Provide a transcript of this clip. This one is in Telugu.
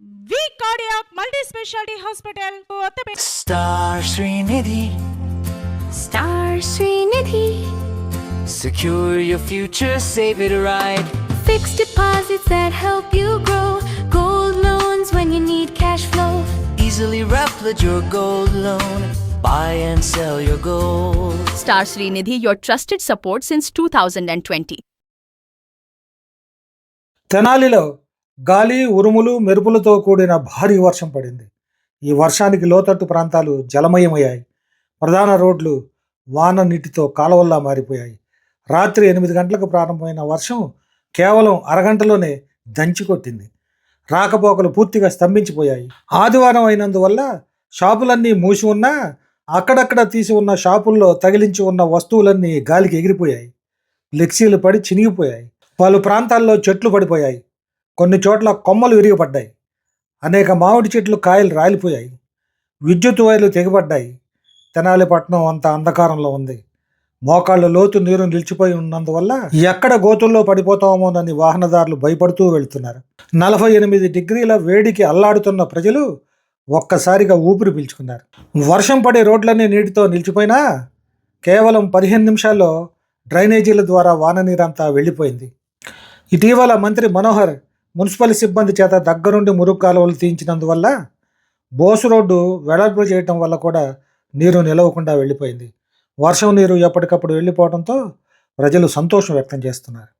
V Cardiac Multi-Specialty Hospital, Kottapet. Star Srinidhi. Star Srinidhi. Secure your future, save it right. Fixed deposits that help you grow. Gold loans when you need cash flow. Easily replicate your gold loan. Buy and sell your gold. Star Srinidhi, your trusted support since 2020. తెనాలిలో గాలి ఉరుములు మెరుపులతో కూడిన భారీ వర్షం పడింది. ఈ వర్షానికి లోతట్టు ప్రాంతాలు జలమయమయ్యాయి. ప్రధాన రోడ్లు వాన నీటితో కాలువల్లా మారిపోయాయి. రాత్రి 8 గంటలకు ప్రారంభమైన వర్షం కేవలం అరగంటలోనే దంచికొట్టింది. రాకపోకలు పూర్తిగా స్తంభించిపోయాయి. ఆదివారం అయినందువల్ల షాపులన్నీ మూసి ఉన్నా అక్కడక్కడ తీసి ఉన్న షాపుల్లో తగిలించి ఉన్న వస్తువులన్నీ గాలికి ఎగిరిపోయాయి. ఫ్లెక్సీలు పడి చినిగిపోయాయి. పలు ప్రాంతాల్లో చెట్లు పడిపోయాయి. కొన్ని చోట్ల కొమ్మలు విరిగిపడ్డాయి. అనేక మామిడి చెట్లు కాయలు రాలిపోయాయి. విద్యుత్ వైర్లు తెగిపడ్డాయి. తెనాలి పట్టణం అంతా అంధకారంలో ఉంది. మోకాళ్ళ లోతు నీరు నిలిచిపోయి ఉన్నందువల్ల ఎక్కడ గోతుల్లో పడిపోతామోనని వాహనదారులు భయపడుతూ వెళ్తున్నారు. 48 డిగ్రీల వేడికి అల్లాడుతున్న ప్రజలు ఒక్కసారిగా ఊపిరి పీల్చుకున్నారు. వర్షం పడే రోడ్లన్నీ నీటితో నిలిచిపోయినా కేవలం 15 నిమిషాల్లో డ్రైనేజీల ద్వారా వాన నీరంతా వెళ్ళిపోయింది. ఇటీవల మంత్రి మనోహర్ మున్సిపల్ సిబ్బంది చేత దగ్గరుండి మురుగు కాలువలు తీయించినందువల్ల బోసు రోడ్డు వెడల్పు చేయటం వల్ల కూడా నీరు నిలవకుండా వెళ్ళిపోయింది. వర్షం నీరు ఎప్పటికప్పుడు వెళ్ళిపోవడంతో ప్రజలు సంతోషం వ్యక్తం చేస్తున్నారు.